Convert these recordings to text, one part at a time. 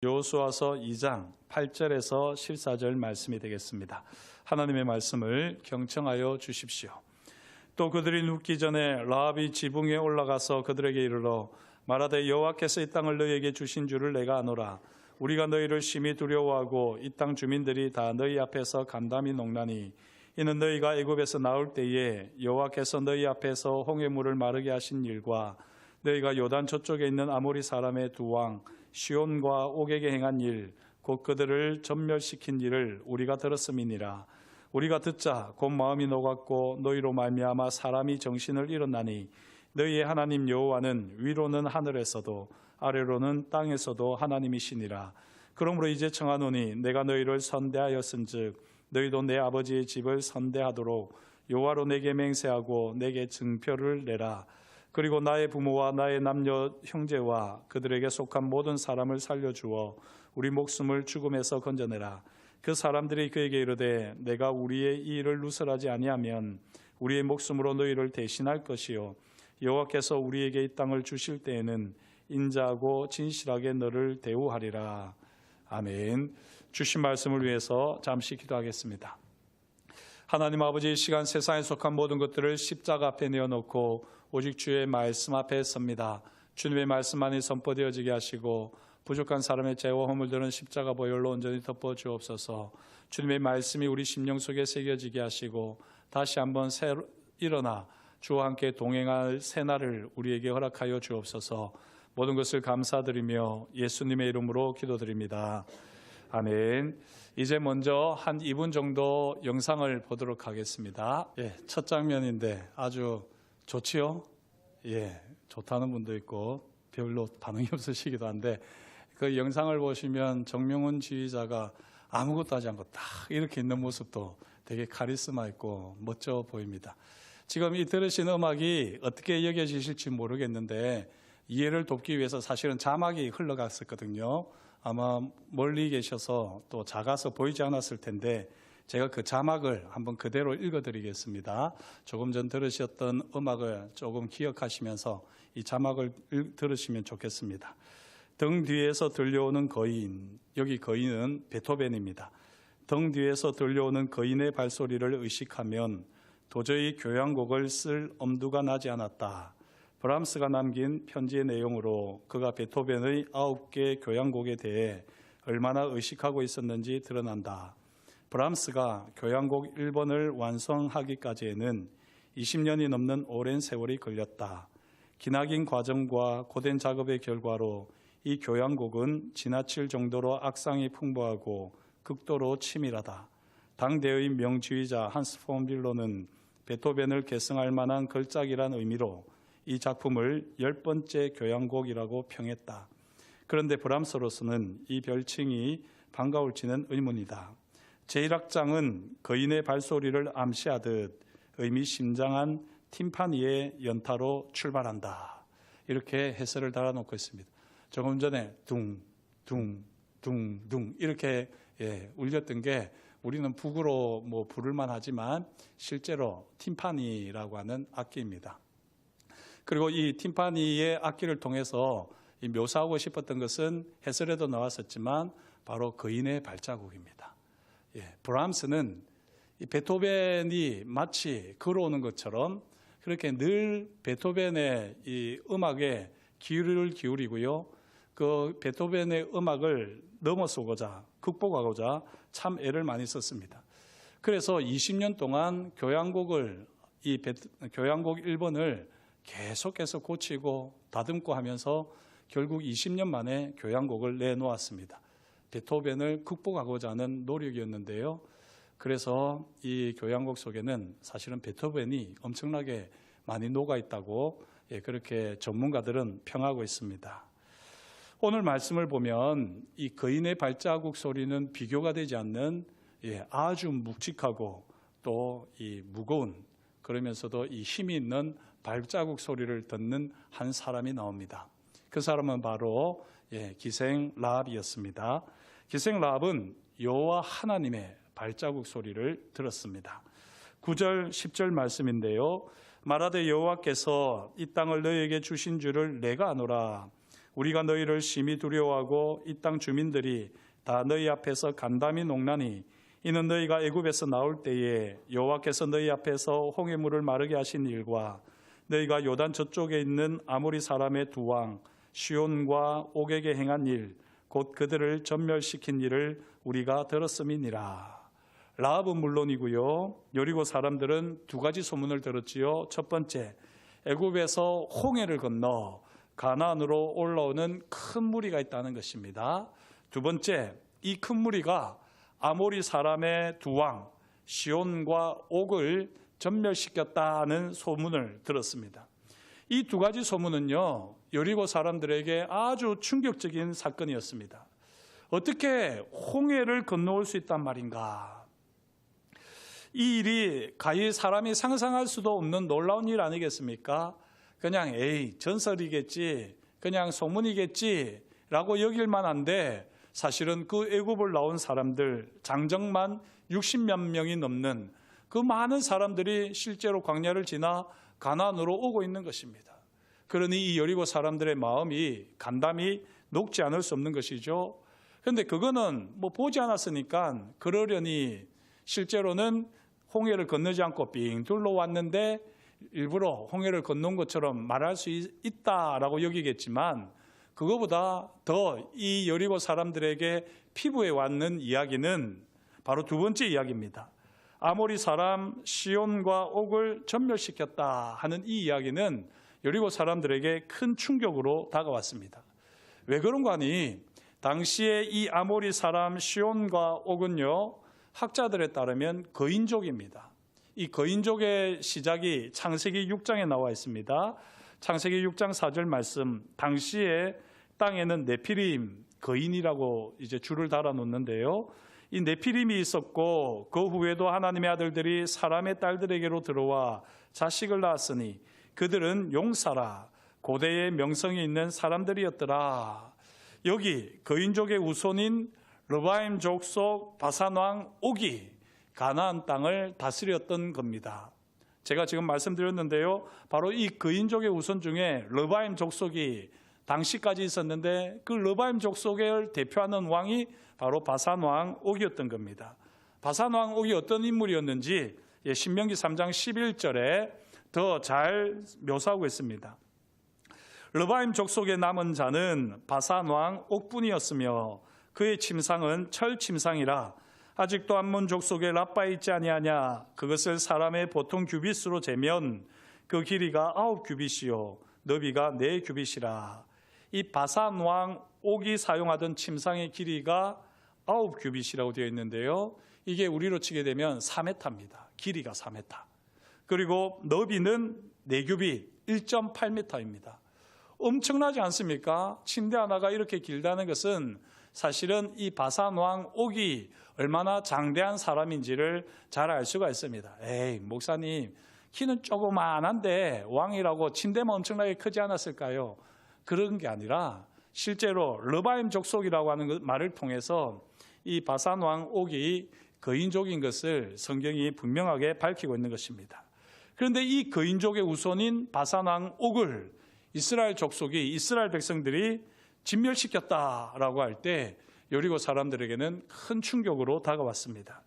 여호수아서 2장 8절에서 14절 말씀이 되겠습니다. 하나님의 말씀을 경청하여 주십시오. 또 그들이 눕기 전에 라합이 지붕에 올라가서 그들에게 이르러 말하되 여호와께서 이 땅을 너희에게 주신 줄을 내가 아노라. 우리가 너희를 심히 두려워하고 이 땅 주민들이 다 너희 앞에서 간담이 녹나니 이는 너희가 애굽에서 나올 때에 여호와께서 너희 앞에서 홍해물을 마르게 하신 일과 너희가 요단 저쪽에 있는 아모리 사람의 두 왕 시온과 옥에게 행한 일 곧 그들을 전멸시킨 일을 우리가 들었음이니라. 우리가 듣자 곧 마음이 녹았고 너희로 말미암아 사람이 정신을 잃었나니 너희의 하나님 여호와는 위로는 하늘에서도 아래로는 땅에서도 하나님이시니라. 그러므로 이제 청하노니 내가 너희를 선대하였은즉 너희도 내 아버지의 집을 선대하도록 여호와로 내게 맹세하고 내게 증표를 내라. 그리고 나의 부모와 나의 남녀 형제와 그들에게 속한 모든 사람을 살려주어 우리 목숨을 죽음에서 건져내라. 그 사람들이 그에게 이르되 내가 우리의 이 일을 누설하지 아니하면 우리의 목숨으로 너희를 대신할 것이요 여호와께서 우리에게 이 땅을 주실 때에는 인자하고 진실하게 너를 대우하리라. 아멘. 주신 말씀을 위해서 잠시 기도하겠습니다. 하나님 아버지, 이 시간 세상에 속한 모든 것들을 십자가 앞에 내어놓고 오직 주의 말씀 앞에 섭니다. 주님의 말씀만이 선포되어지게 하시고 부족한 사람의 죄와 허물들은 십자가 보혈로 온전히 덮어 주옵소서. 주님의 말씀이 우리 심령 속에 새겨지게 하시고 다시 한번 일어나 주와 함께 동행할 새날을 우리에게 허락하여 주옵소서. 모든 것을 감사드리며 예수님의 이름으로 기도드립니다. 아멘. 이제 먼저 한 2분 정도 영상을 보도록 하겠습니다. 첫 장면인데 아주 좋지요? 좋다는 분도 있고 별로 반응이 없으시기도 한데 그 영상을 보시면 정명훈 지휘자가 아무것도 하지 않고 딱 이렇게 있는 모습도 되게 카리스마 있고 멋져 보입니다. 지금 이 들으신 음악이 어떻게 여겨지실지 모르겠는데 이해를 돕기 위해서 사실은 자막이 흘러갔었거든요. 아마 멀리 계셔서 또 작아서 보이지 않았을 텐데 제가 그 자막을 한번 그대로 읽어드리겠습니다. 조금 전 들으셨던 음악을 조금 기억하시면서 이 자막을 들으시면 좋겠습니다. 등 뒤에서 들려오는 거인, 여기 거인은 베토벤입니다. 등 뒤에서 들려오는 거인의 발소리를 의식하면 도저히 교향곡을 쓸 엄두가 나지 않았다. 브람스가 남긴 편지의 내용으로 그가 베토벤의 9개 교향곡에 대해 얼마나 의식하고 있었는지 드러난다. 브람스가 교향곡 1번을 완성하기까지에는 20년이 넘는 오랜 세월이 걸렸다. 기나긴 과정과 고된 작업의 결과로 이 교향곡은 지나칠 정도로 악상이 풍부하고 극도로 치밀하다. 당대의 명지휘자 한스 폰 빌로는 베토벤을 계승할 만한 걸작이란 의미로 이 작품을 10번째 교향곡이라고 평했다. 그런데 브람스로서는 이 별칭이 반가울지는 의문이다. 제1악장은 거인의 발소리를 암시하듯 의미심장한 팀파니의 연타로 출발한다. 이렇게 해설을 달아놓고 있습니다. 조금 전에 둥둥둥둥 이렇게 울렸던 게 우리는 북으로 부를만 하지만 실제로 팀파니라고 하는 악기입니다. 그리고 이 팀파니의 악기를 통해서 묘사하고 싶었던 것은 해설에도 나왔었지만 바로 거인의 발자국입니다. 브람스는 이 베토벤이 마치 걸어오는 것처럼 그렇게 늘 베토벤의 이 음악에 귀를 기울이고요. 그 베토벤의 음악을 넘어서고자 극복하고자 참 애를 많이 썼습니다. 그래서 20년 동안 교향곡 1번을 계속해서 고치고 다듬고 하면서 결국 20년 만에 교향곡을 내놓았습니다. 베토벤을 극복하고자 하는 노력이었는데요. 그래서 이 교향곡 속에는 사실은 베토벤이 엄청나게 많이 녹아있다고 그렇게 전문가들은 평하고 있습니다. 오늘 말씀을 보면 이 거인의 발자국 소리는 비교가 되지 않는 아주 묵직하고 또 이 무거운 그러면서도 이 힘이 있는 발자국 소리를 듣는 한 사람이 나옵니다. 그 사람은 바로 기생 라합이었습니다. 기생 라합은 여호와 하나님의 발자국 소리를 들었습니다. 9절 10절 말씀인데요. 말하되 여호와께서 이 땅을 너희에게 주신 줄을 내가 아노라. 우리가 너희를 심히 두려워하고 이 땅 주민들이 다 너희 앞에서 간담이 녹나니 이는 너희가 애굽에서 나올 때에 여호와께서 너희 앞에서 홍해물을 마르게 하신 일과 너희가 요단 저쪽에 있는 아모리 사람의 두 왕 시온과 옥에게 행한 일 곧 그들을 전멸시킨 일을 우리가 들었음이니라. 라합은 물론이고요, 여리고 사람들은 두 가지 소문을 들었지요. 첫 번째, 애굽에서 홍해를 건너 가나안으로 올라오는 큰 무리가 있다는 것입니다. 두 번째, 이 큰 무리가 아모리 사람의 두 왕 시온과 옥을 전멸시켰다는 소문을 들었습니다. 이 두 가지 소문은요, 여리고 사람들에게 아주 충격적인 사건이었습니다. 어떻게 홍해를 건너올 수 있단 말인가? 이 일이 가히 사람이 상상할 수도 없는 놀라운 일 아니겠습니까? 그냥 전설이겠지, 그냥 소문이겠지 라고 여길 만한데, 사실은 그 애굽을 나온 사람들 장정만 60몇 명이 넘는 그 많은 사람들이 실제로 광야를 지나 가나안으로 오고 있는 것입니다. 그러니 이 여리고 사람들의 마음이 간담이 녹지 않을 수 없는 것이죠. 그런데 그거는 보지 않았으니까 그러려니 실제로는 홍해를 건너지 않고 빙 둘러왔는데 일부러 홍해를 건넌 것처럼 말할 수 있다라고 여기겠지만, 그거보다 더 이 여리고 사람들에게 피부에 와닿는 이야기는 바로 두 번째 이야기입니다. 아모리 사람 시온과 옥을 전멸시켰다 하는 이 이야기는 여리고 사람들에게 큰 충격으로 다가왔습니다. 왜 그런가 하니 당시에 이 아모리 사람 시온과 옥은요, 학자들에 따르면 거인족입니다. 이 거인족의 시작이 창세기 6장에 나와 있습니다. 창세기 6장 4절 말씀, 당시에 땅에는 네피림, 거인이라고 이제 줄을 달아 놓는데요. 이 네피림이 있었고 그 후에도 하나님의 아들들이 사람의 딸들에게로 들어와 자식을 낳았으니 그들은 용사라, 고대의 명성이 있는 사람들이었더라. 여기 거인족의 우손인 르바임 족속 바산왕 옥이 가나안 땅을 다스렸던 겁니다. 제가 지금 말씀드렸는데요, 바로 이 거인족의 우손 중에 르바임 족속이 당시까지 있었는데 그 르바임 족속을 대표하는 왕이 바로 바산왕 옥이었던 겁니다. 바산왕 옥이 어떤 인물이었는지 신명기 3장 11절에 더 잘 묘사하고 있습니다. 르바임 족속의 남은 자는 바산왕 옥뿐이었으며 그의 침상은 철 침상이라 아직도 암몬 족속에 라빠에 있지 아니하냐. 그것을 사람의 보통 규빗으로 재면 그 길이가 9규빗이요 너비가 4규빗이라. 이 바산 왕 옥이 사용하던 침상의 길이가 9규빗이라고 되어 있는데요, 이게 우리로 치게 되면 4m입니다. 길이가 4m. 그리고 너비는 4규빗 1.8m입니다. 엄청나지 않습니까? 침대 하나가 이렇게 길다는 것은 사실은 이 바산 왕 옥이 얼마나 장대한 사람인지를 잘 알 수가 있습니다. 목사님, 키는 조그만한데 왕이라고 침대만 엄청나게 크지 않았을까요? 그런 게 아니라 실제로 르바임 족속이라고 하는 말을 통해서 이 바산 왕 옥이 거인족인 것을 성경이 분명하게 밝히고 있는 것입니다. 그런데 이 거인족의 우손인 바산 왕 옥을 이스라엘 족속이, 이스라엘 백성들이 진멸시켰다라고 할 때 여리고 사람들에게는 큰 충격으로 다가왔습니다.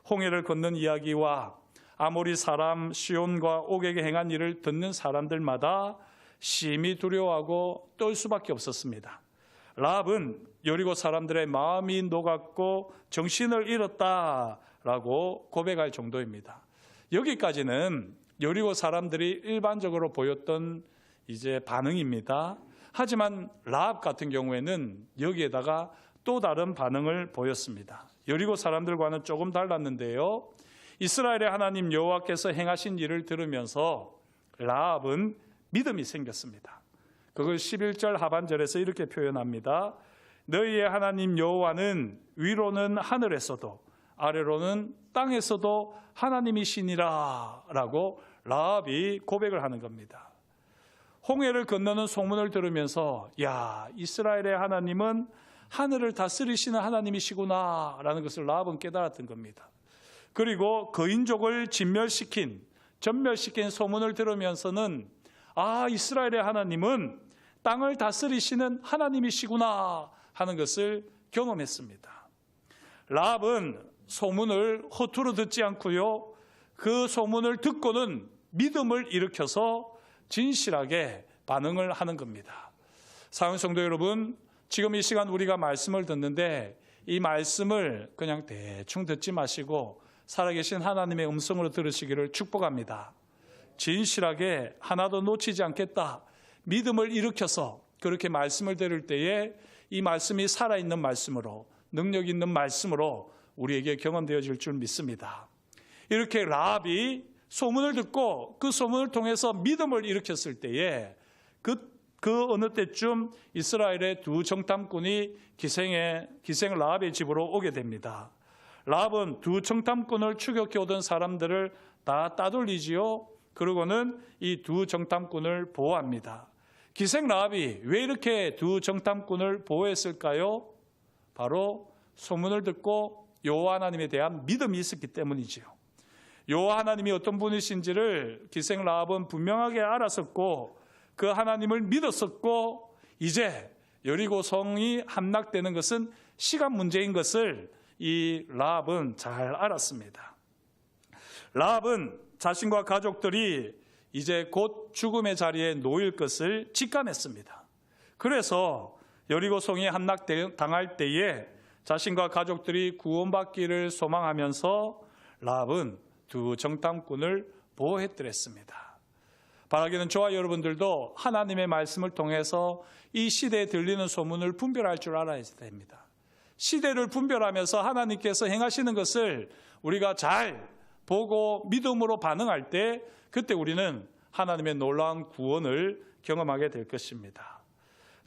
홍해를 건넌 이야기와 아모리 사람 시온과 옥에게 행한 일을 듣는 사람들마다 심히 두려워하고 떨 수밖에 없었습니다. 라합은 여리고 사람들의 마음이 녹았고 정신을 잃었다라고 고백할 정도입니다. 여기까지는 여리고 사람들이 일반적으로 보였던 이제 반응입니다. 하지만 라합 같은 경우에는 여기에다가 또 다른 반응을 보였습니다. 여리고 사람들과는 조금 달랐는데요, 이스라엘의 하나님 여호와께서 행하신 일을 들으면서 라합은 믿음이 생겼습니다. 그걸 11절 하반절에서 이렇게 표현합니다. 너희의 하나님 여호와는 위로는 하늘에서도 아래로는 땅에서도 하나님이시니라 라고 라합이 고백을 하는 겁니다. 홍해를 건너는 소문을 들으면서 이스라엘의 하나님은 하늘을 다스리시는 하나님이시구나 라는 것을 라합은 깨달았던 겁니다. 그리고 거인족을 전멸시킨 소문을 들으면서는 이스라엘의 하나님은 땅을 다스리시는 하나님이시구나 하는 것을 경험했습니다. 라합은 소문을 허투루 듣지 않고요, 그 소문을 듣고는 믿음을 일으켜서 진실하게 반응을 하는 겁니다. 사랑하는 성도 여러분, 지금 이 시간 우리가 말씀을 듣는데 이 말씀을 그냥 대충 듣지 마시고 살아계신 하나님의 음성으로 들으시기를 축복합니다. 진실하게 하나도 놓치지 않겠다, 믿음을 일으켜서 그렇게 말씀을 들을 때에 이 말씀이 살아있는 말씀으로, 능력 있는 말씀으로 우리에게 경험되어질 줄 믿습니다. 이렇게 라합이 소문을 듣고 그 소문을 통해서 믿음을 일으켰을 때에 그 어느 때쯤 이스라엘의 두 정탐꾼이 기생 라합의 집으로 오게 됩니다. 라합은 두 정탐꾼을 추격해 오던 사람들을 다 따돌리지요. 그러고는 이 두 정탐꾼을 보호합니다. 기생 라합이 왜 이렇게 두 정탐꾼을 보호했을까요? 바로 소문을 듣고 여호와 하나님에 대한 믿음이 있었기 때문이지요. 여호와 하나님이 어떤 분이신지를 기생 라합은 분명하게 알았었고 그 하나님을 믿었었고, 이제 여리고 성이 함락되는 것은 시간 문제인 것을 이 라합은 잘 알았습니다. 라합은 자신과 가족들이 이제 곧 죽음의 자리에 놓일 것을 직감했습니다. 그래서 여리고 성이 함락당할 때에 자신과 가족들이 구원받기를 소망하면서 라합은 두 정탐꾼을 보호했더랬습니다. 바라기는 저와 여러분들도 하나님의 말씀을 통해서 이 시대에 들리는 소문을 분별할 줄 알아야 됩니다. 시대를 분별하면서 하나님께서 행하시는 것을 우리가 잘 보고 믿음으로 반응할 때, 그때 우리는 하나님의 놀라운 구원을 경험하게 될 것입니다.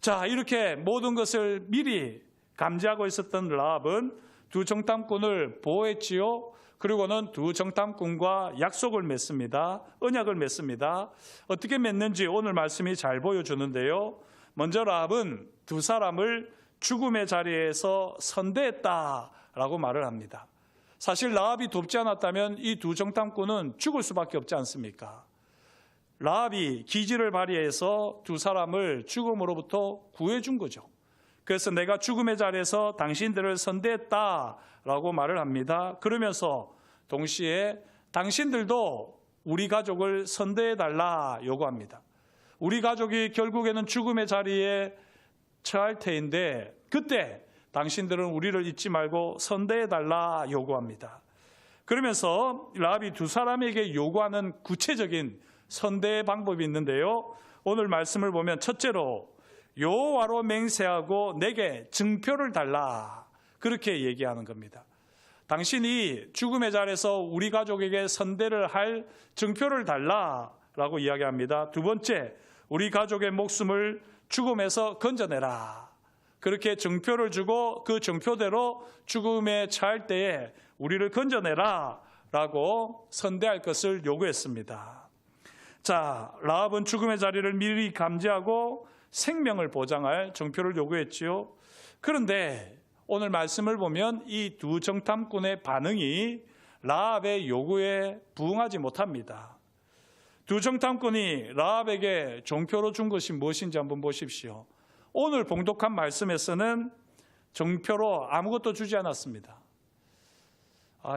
자, 이렇게 모든 것을 미리 감지하고 있었던 라합은 두 정탐꾼을 보호했지요. 그리고는 두 정탐꾼과 약속을 맺습니다. 언약을 맺습니다. 어떻게 맺는지 오늘 말씀이 잘 보여주는데요. 먼저 라합은 두 사람을 죽음의 자리에서 선대했다라고 말을 합니다. 사실 라합이 돕지 않았다면 이 두 정탐꾼은 죽을 수밖에 없지 않습니까? 라합이 기지를 발휘해서 두 사람을 죽음으로부터 구해준 거죠. 그래서 내가 죽음의 자리에서 당신들을 선대했다라고 말을 합니다. 그러면서 동시에 당신들도 우리 가족을 선대해달라 요구합니다. 우리 가족이 결국에는 죽음의 자리에 처할 테인데 그때 당신들은 우리를 잊지 말고 선대해달라 요구합니다. 그러면서 라합이 두 사람에게 요구하는 구체적인 선대의 방법이 있는데요. 오늘 말씀을 보면 첫째로 여호와로 맹세하고 내게 증표를 달라, 그렇게 얘기하는 겁니다. 당신이 죽음의 자리에서 우리 가족에게 선대를 할 증표를 달라라고 이야기합니다. 두 번째, 우리 가족의 목숨을 죽음에서 건져내라. 그렇게 증표를 주고 그 증표대로 죽음에 처할 때에 우리를 건져내라 라고 선대할 것을 요구했습니다. 자, 라합은 죽음의 자리를 미리 감지하고 생명을 보장할 증표를 요구했지요. 그런데 오늘 말씀을 보면 이 두 정탐꾼의 반응이 라합의 요구에 부응하지 못합니다. 두 정탐꾼이 라합에게 종표로 준 것이 무엇인지 한번 보십시오. 오늘 봉독한 말씀에서는 정표로 아무것도 주지 않았습니다.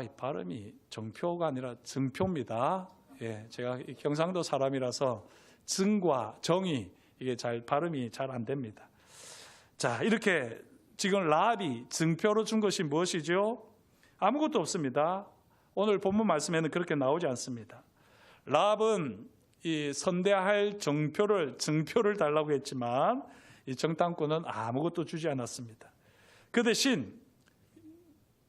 이 발음이 정표가 아니라 증표입니다. 예, 제가 경상도 사람이라서 증과 정이 이게 발음이 잘 안 됩니다. 자, 이렇게 지금 라합이 증표로 준 것이 무엇이죠? 아무것도 없습니다. 오늘 본문 말씀에는 그렇게 나오지 않습니다. 라합은 이 선대할 증표를 달라고 했지만 이 정탐꾼은 아무것도 주지 않았습니다. 그 대신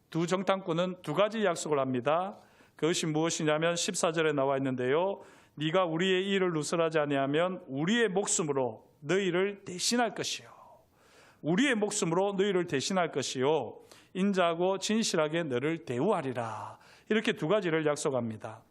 두 정탐꾼은 두 가지 약속을 합니다. 그것이 무엇이냐면 14절에 나와 있는데요. 네가 우리의 일을 누설하지 아니하면 우리의 목숨으로 너희를 대신할 것이요. 우리의 목숨으로 너희를 대신할 것이요. 인자하고 진실하게 너를 대우하리라. 이렇게 두 가지를 약속합니다.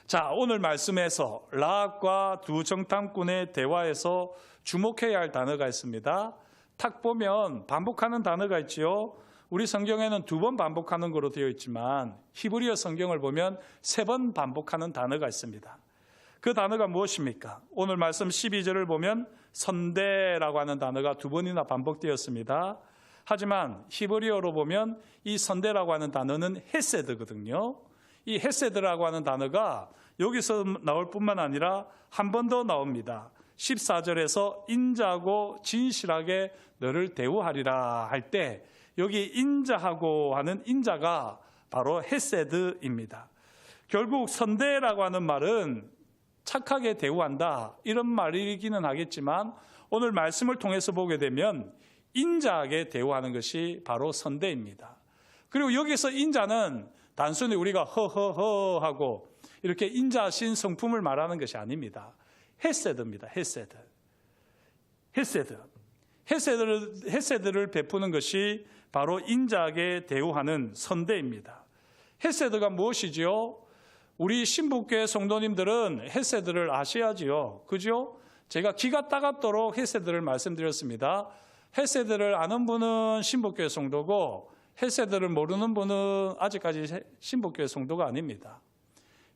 자, 오늘 말씀에서 라합과 두 정탐꾼의 대화에서 주목해야 할 단어가 있습니다. 탁 보면 반복하는 단어가 있지요. 우리 성경에는 2번 반복하는 거로 되어 있지만 히브리어 성경을 보면 3번 반복하는 단어가 있습니다. 그 그 단어가 무엇입니까? 오늘 말씀 12절을 보면 선대라고 하는 단어가 2번이나 반복되었습니다. 하지만 히브리어로 보면 이 선대라고 하는 단어는 헤세드거든요. 이 헤세드라고 하는 단어가 여기서 나올 뿐만 아니라 한 번 더 나옵니다. 14절에서 인자하고 진실하게 너를 대우하리라 할 때 여기 인자하고 하는 인자가 바로 헤세드입니다. 결국 선대라고 하는 말은 착하게 대우한다 이런 말이기는 하겠지만 오늘 말씀을 통해서 보게 되면 인자하게 대우하는 것이 바로 선대입니다. 그리고 여기서 인자는 단순히 우리가 허허허 하고 이렇게 인자하신 성품을 말하는 것이 아닙니다. 헤세드입니다. 헤세드를 베푸는 것이 바로 인자하게 대우하는 선대입니다. 헤세드가 무엇이지요? 우리 신북교회 성도님들은 헤세드를 아셔야지요. 그죠? 제가 기가 따갑도록 헤세드를 말씀드렸습니다. 헤세드를 아는 분은 신북교회 성도고 헤세드를 모르는 분은 아직까지 신북교회 성도가 아닙니다.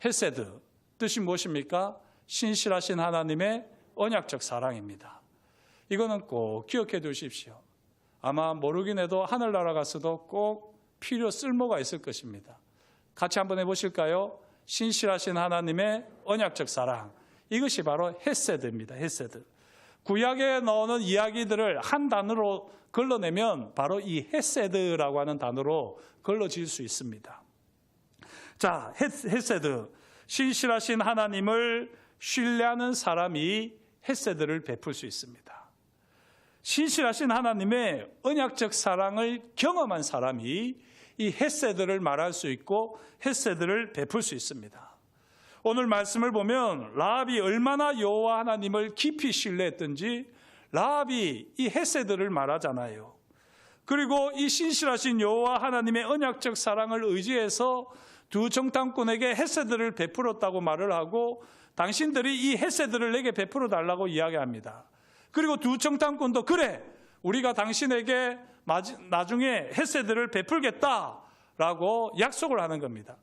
헤세드, 뜻이 무엇입니까? 신실하신 하나님의 언약적 사랑입니다. 이거는 꼭 기억해 두십시오. 아마 모르긴 해도 하늘나라 가서도 꼭 쓸모가 있을 것입니다. 같이 한번 해보실까요? 신실하신 하나님의 언약적 사랑. 이것이 바로 헤세드입니다. 헤세드. 구약에 나오는 이야기들을 한 단어로 걸러내면 바로 이 헤세드라고 하는 단어로 걸러질 수 있습니다. 자, 헤세드. 신실하신 하나님을 신뢰하는 사람이 헤세드를 베풀 수 있습니다. 신실하신 하나님의 언약적 사랑을 경험한 사람이 이 헤세드를 말할 수 있고 헤세드를 베풀 수 있습니다. 오늘 말씀을 보면 라합이 얼마나 여호와 하나님을 깊이 신뢰했던지 라합이 이 헤세드를 말하잖아요. 그리고 이 신실하신 여호와 하나님의 언약적 사랑을 의지해서 두 정탐꾼에게 헤세드를 베풀었다고 말을 하고 당신들이 이 헤세드를 내게 베풀어 달라고 이야기합니다. 그리고 두 정탐꾼도 그래 우리가 당신에게 나중에 헤세드를 베풀겠다라고 약속을 하는 겁니다.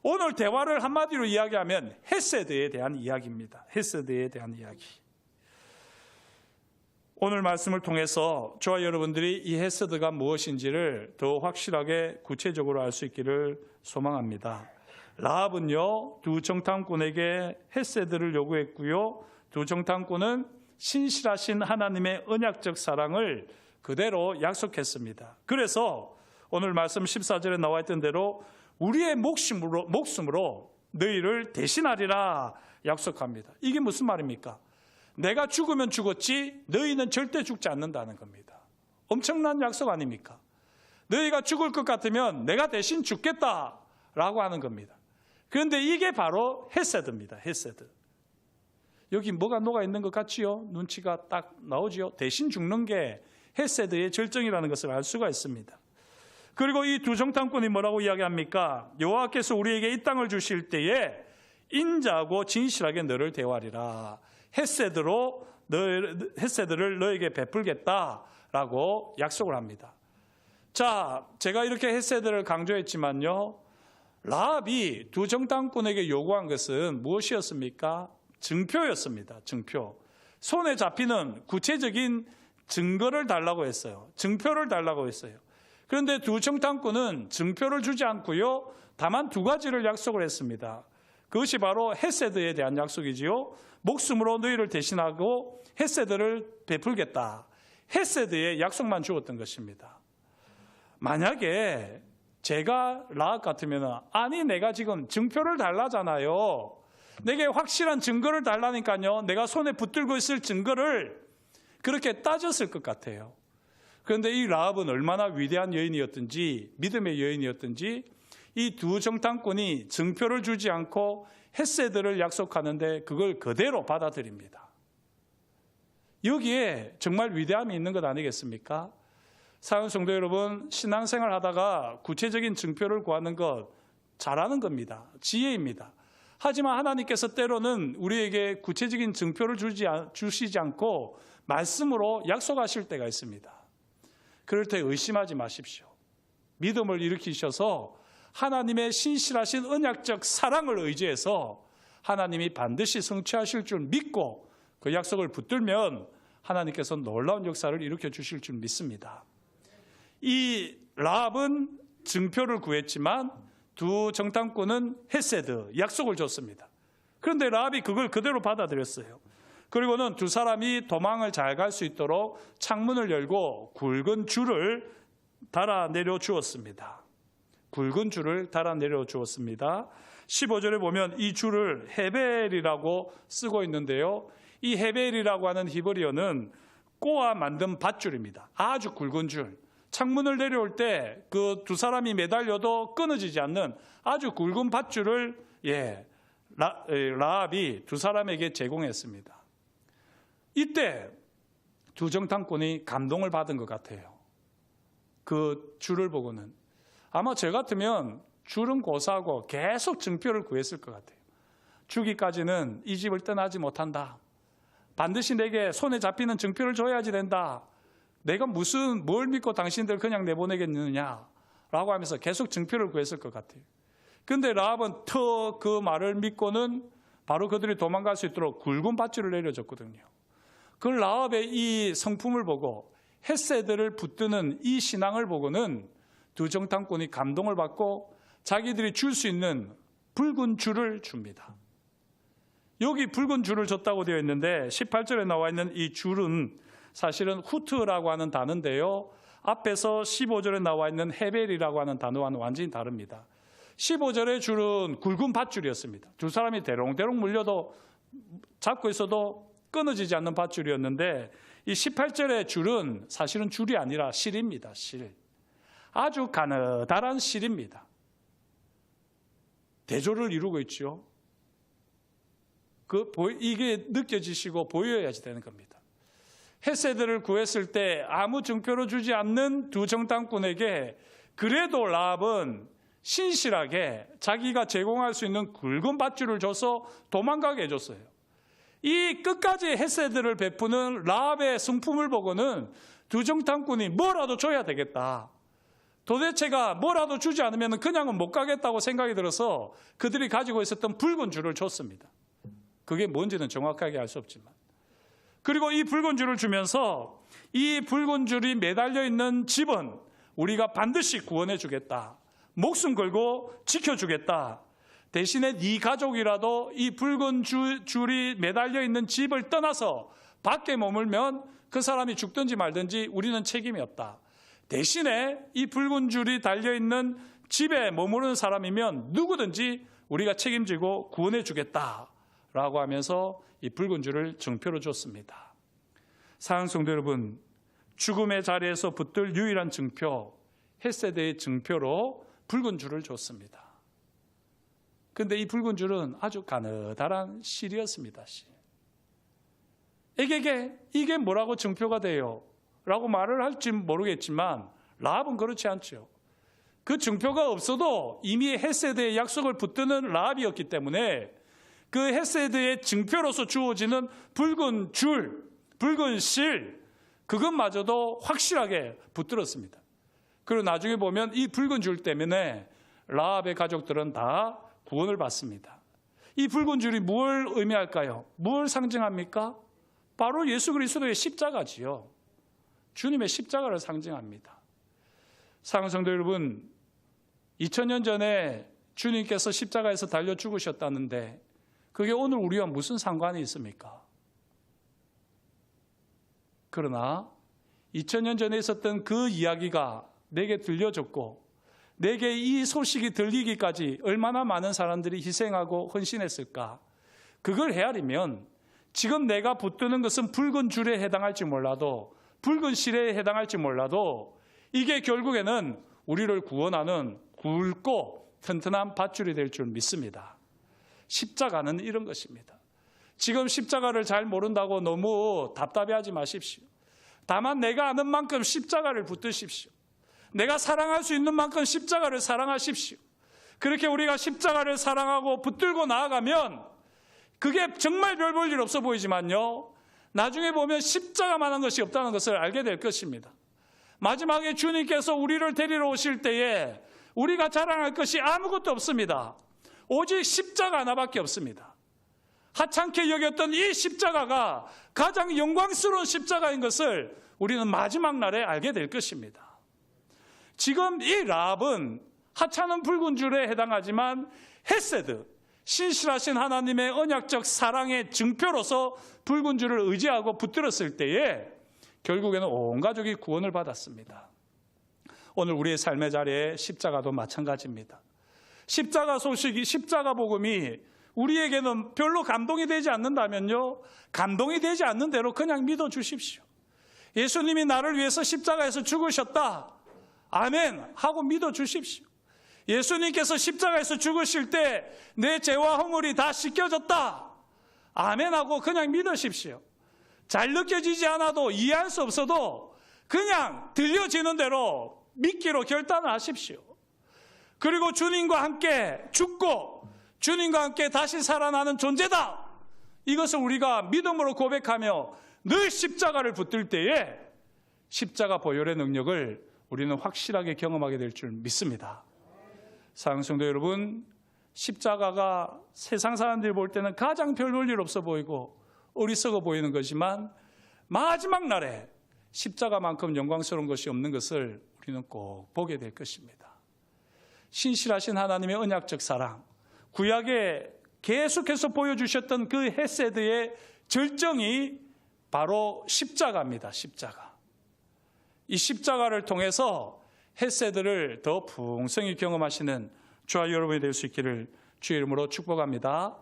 오늘 대화를 한마디로 이야기하면 헤세드에 대한 이야기입니다. 헤세드에 대한 이야기. 오늘 말씀을 통해서 저와 여러분들이 이 헤세드가 무엇인지를 더 확실하게 구체적으로 알 수 있기를 소망합니다. 라합은요 두 정탐꾼에게 헤세드를 요구했고요. 두 정탐꾼은 신실하신 하나님의 언약적 사랑을 그대로 약속했습니다. 그래서 오늘 말씀 14절에 나와 있던 대로 우리의 목숨으로 너희를 대신하리라 약속합니다. 이게 무슨 말입니까? 내가 죽으면 죽었지 너희는 절대 죽지 않는다는 겁니다. 엄청난 약속 아닙니까? 너희가 죽을 것 같으면 내가 대신 죽겠다라고 하는 겁니다. 그런데 이게 바로 헤세드입니다. 헤세드. 여기 뭐가 녹아있는 것 같지요? 눈치가 딱 나오지요? 대신 죽는 게 헤세드의 절정이라는 것을 알 수가 있습니다. 그리고 이 두 정탐꾼이 뭐라고 이야기합니까? 여호와께서 우리에게 이 땅을 주실 때에 인자하고 진실하게 너를 대하리라. 헤세드를 너에게 베풀겠다라고 약속을 합니다. 자, 제가 이렇게 헤세드를 강조했지만요. 라합이 두 정탐꾼에게 요구한 것은 무엇이었습니까? 증표였습니다. 증표. 손에 잡히는 구체적인 증거를 달라고 했어요. 증표를 달라고 했어요. 그런데 두 정탐꾼은 증표를 주지 않고요. 다만 두 가지를 약속을 했습니다. 그것이 바로 헤세드에 대한 약속이지요. 목숨으로 너희를 대신하고 헤세드를 베풀겠다. 헤세드의 약속만 주었던 것입니다. 만약에 제가 라합 같으면 아니 내가 지금 증표를 달라잖아요. 내게 확실한 증거를 달라니까요. 내가 손에 붙들고 있을 증거를 그렇게 따졌을 것 같아요. 그런데 이 라합은 얼마나 위대한 여인이었든지 믿음의 여인이었든지 이 두 정탐꾼이 증표를 주지 않고 헤세드를 약속하는데 그걸 그대로 받아들입니다. 여기에 정말 위대함이 있는 것 아니겠습니까? 사랑하는 성도 여러분, 신앙생활 하다가 구체적인 증표를 구하는 것 잘하는 겁니다. 지혜입니다. 하지만 하나님께서 때로는 우리에게 구체적인 증표를 주시지 않고 말씀으로 약속하실 때가 있습니다. 그럴 때 의심하지 마십시오. 믿음을 일으키셔서 하나님의 신실하신 언약적 사랑을 의지해서 하나님이 반드시 성취하실 줄 믿고 그 약속을 붙들면 하나님께서 놀라운 역사를 일으켜 주실 줄 믿습니다. 이 라합은 증표를 구했지만 두 정탐꾼은 헤세드, 약속을 줬습니다. 그런데 라합이 그걸 그대로 받아들였어요. 그리고는 두 사람이 도망을 잘 갈 수 있도록 창문을 열고 굵은 줄을 달아내려 주었습니다. 굵은 줄을 달아내려 주었습니다. 15절에 보면 이 줄을 헤벨이라고 쓰고 있는데요. 이 헤벨이라고 하는 히브리어는 꼬아 만든 밧줄입니다. 아주 굵은 줄. 창문을 내려올 때 그 두 사람이 매달려도 끊어지지 않는 아주 굵은 밧줄을 라합이 두 사람에게 제공했습니다. 이때 두 정탐꾼이 감동을 받은 것 같아요. 그 줄을 보고는. 아마 저 같으면 줄은 고사하고 계속 증표를 구했을 것 같아요. 죽기까지는 이 집을 떠나지 못한다. 반드시 내게 손에 잡히는 증표를 줘야지 된다. 내가 뭘 믿고 당신들 그냥 내보내겠느냐 라고 하면서 계속 증표를 구했을 것 같아요. 그런데 라합은 그 말을 믿고는 바로 그들이 도망갈 수 있도록 굵은 밧줄을 내려줬거든요. 그 라합의 이 성품을 보고 헤세드를 붙드는 이 신앙을 보고는 두 정탐꾼이 감동을 받고 자기들이 줄 수 있는 붉은 줄을 줍니다. 여기 붉은 줄을 줬다고 되어 있는데 18절에 나와 있는 이 줄은 사실은 후트라고 하는 단어인데요. 앞에서 15절에 나와 있는 헤벨이라고 하는 단어와는 완전히 다릅니다. 15절의 줄은 굵은 밧줄이었습니다. 두 사람이 대롱대롱 물려도 잡고 있어도 끊어지지 않는 밧줄이었는데 이 18절의 줄은 사실은 줄이 아니라 실입니다. 실. 아주 가느다란 실입니다. 대조를 이루고 있죠. 이게 느껴지시고 보여야지 되는 겁니다. 헤세드를 구했을 때 아무 증표를 주지 않는 두 정탐꾼에게 그래도 라합은 신실하게 자기가 제공할 수 있는 굵은 밧줄을 줘서 도망가게 해줬어요. 이 끝까지 헤세드를 베푸는 라합의 성품을 보고는 두 정탐꾼이 뭐라도 줘야 되겠다. 도대체가 뭐라도 주지 않으면 그냥은 못 가겠다고 생각이 들어서 그들이 가지고 있었던 붉은 줄을 줬습니다. 그게 뭔지는 정확하게 알 수 없지만. 그리고 이 붉은 줄을 주면서 이 붉은 줄이 매달려 있는 집은 우리가 반드시 구원해 주겠다. 목숨 걸고 지켜주겠다. 대신에 네 가족이라도 이 붉은 줄이 매달려 있는 집을 떠나서 밖에 머물면 그 사람이 죽든지 말든지 우리는 책임이 없다. 대신에 이 붉은 줄이 달려있는 집에 머무르는 사람이면 누구든지 우리가 책임지고 구원해 주겠다라고 하면서 이 붉은 줄을 증표로 줬습니다. 사랑하는 성도 여러분, 죽음의 자리에서 붙들 유일한 증표, 헤세드의 증표로 붉은 줄을 줬습니다. 그런데 이 붉은 줄은 아주 가느다란 실이었습니다. 실. 이게 뭐라고 증표가 돼요? 라고 말을 할지 모르겠지만 라합은 그렇지 않죠. 그 증표가 없어도 이미 헤세드의 약속을 붙드는 라합이었기 때문에 그 헤세드의 증표로서 주어지는 붉은 줄, 붉은 실, 그것마저도 확실하게 붙들었습니다. 그리고 나중에 보면 이 붉은 줄 때문에 라합의 가족들은 다 구원을 받습니다. 이 붉은 줄이 뭘 의미할까요? 뭘 상징합니까? 바로 예수 그리스도의 십자가지요. 주님의 십자가를 상징합니다. 사랑하는 성도 여러분, 2000년 전에 주님께서 십자가에서 달려 죽으셨다는데 그게 오늘 우리와 무슨 상관이 있습니까? 그러나 2000년 전에 있었던 그 이야기가 내게 들려졌고 내게 이 소식이 들리기까지 얼마나 많은 사람들이 희생하고 헌신했을까? 그걸 헤아리면 지금 내가 붙드는 것은 붉은 줄에 해당할지 몰라도 붉은 실에 해당할지 몰라도 이게 결국에는 우리를 구원하는 굵고 튼튼한 밧줄이 될 줄 믿습니다. 십자가는 이런 것입니다. 지금 십자가를 잘 모른다고 너무 답답해하지 마십시오. 다만 내가 아는 만큼 십자가를 붙드십시오. 내가 사랑할 수 있는 만큼 십자가를 사랑하십시오. 그렇게 우리가 십자가를 사랑하고 붙들고 나아가면 그게 정말 별 볼 일 없어 보이지만요. 나중에 보면 십자가만한 것이 없다는 것을 알게 될 것입니다. 마지막에 주님께서 우리를 데리러 오실 때에 우리가 자랑할 것이 아무것도 없습니다. 오직 십자가 하나밖에 없습니다. 하찮게 여겼던 이 십자가가 가장 영광스러운 십자가인 것을 우리는 마지막 날에 알게 될 것입니다. 지금 이 라합은 하찮은 붉은 줄에 해당하지만 헤세드, 신실하신 하나님의 언약적 사랑의 증표로서 붉은 줄을 의지하고 붙들었을 때에 결국에는 온 가족이 구원을 받았습니다. 오늘 우리의 삶의 자리에 십자가도 마찬가지입니다. 십자가 소식이, 십자가 복음이 우리에게는 별로 감동이 되지 않는다면요, 감동이 되지 않는 대로 그냥 믿어 주십시오. 예수님이 나를 위해서 십자가에서 죽으셨다, 아멘 하고 믿어 주십시오. 예수님께서 십자가에서 죽으실 때 내 죄와 허물이 다 씻겨졌다, 아멘 하고 그냥 믿으십시오. 잘 느껴지지 않아도, 이해할 수 없어도 그냥 들려지는 대로 믿기로 결단을 하십시오. 그리고 주님과 함께 죽고 주님과 함께 다시 살아나는 존재다, 이것을 우리가 믿음으로 고백하며 늘 십자가를 붙들 때에 십자가 보혈의 능력을 우리는 확실하게 경험하게 될 줄 믿습니다. 사랑하는 성도 여러분, 십자가가 세상 사람들이 볼 때는 가장 별 볼 일 없어 보이고 어리석어 보이는 거지만 마지막 날에 십자가만큼 영광스러운 것이 없는 것을 우리는 꼭 보게 될 것입니다. 신실하신 하나님의 언약적 사랑, 구약에 계속해서 보여주셨던 그 헤세드의 절정이 바로 십자가입니다. 십자가. 이 십자가를 통해서 헤세드를 더 풍성히 경험하시는 저와 여러분이 될 수 있기를 주의 이름으로 축복합니다.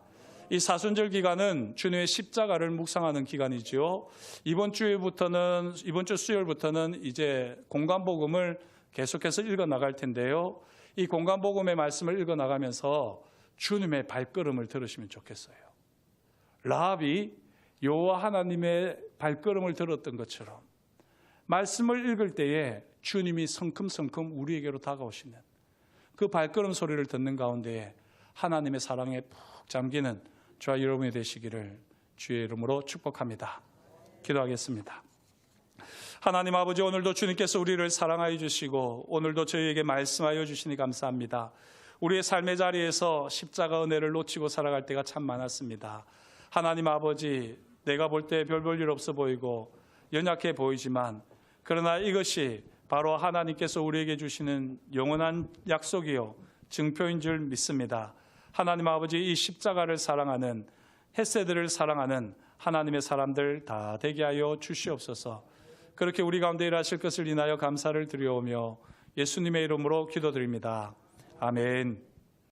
이 사순절 기간은 주님의 십자가를 묵상하는 기간이지요. 이번 주 수요일부터는 이제 공간복음을 계속해서 읽어 나갈 텐데요. 이 공간복음의 말씀을 읽어 나가면서 주님의 발걸음을 들으시면 좋겠어요. 라합이 여호와 하나님의 발걸음을 들었던 것처럼 말씀을 읽을 때에 주님이 성큼성큼 우리에게로 다가오시는 그 발걸음 소리를 듣는 가운데에 하나님의 사랑에 푹 잠기는 저와 여러분이 되시기를 주의 이름으로 축복합니다. 기도하겠습니다. 하나님 아버지, 오늘도 주님께서 우리를 사랑하여 주시고 오늘도 저희에게 말씀하여 주시니 감사합니다. 우리의 삶의 자리에서 십자가 은혜를 놓치고 살아갈 때가 참 많았습니다. 하나님 아버지, 내가 볼 때 별 볼 일 없어 보이고 연약해 보이지만 그러나 이것이 바로 하나님께서 우리에게 주시는 영원한 약속이요 증표인 줄 믿습니다. 하나님 아버지, 이 십자가를 사랑하는, 헤세드를 사랑하는 하나님의 사람들 다 되게 하여 주시옵소서. 그렇게 우리 가운데 일하실 것을 인하여 감사를 드려오며 예수님의 이름으로 기도드립니다. 아멘.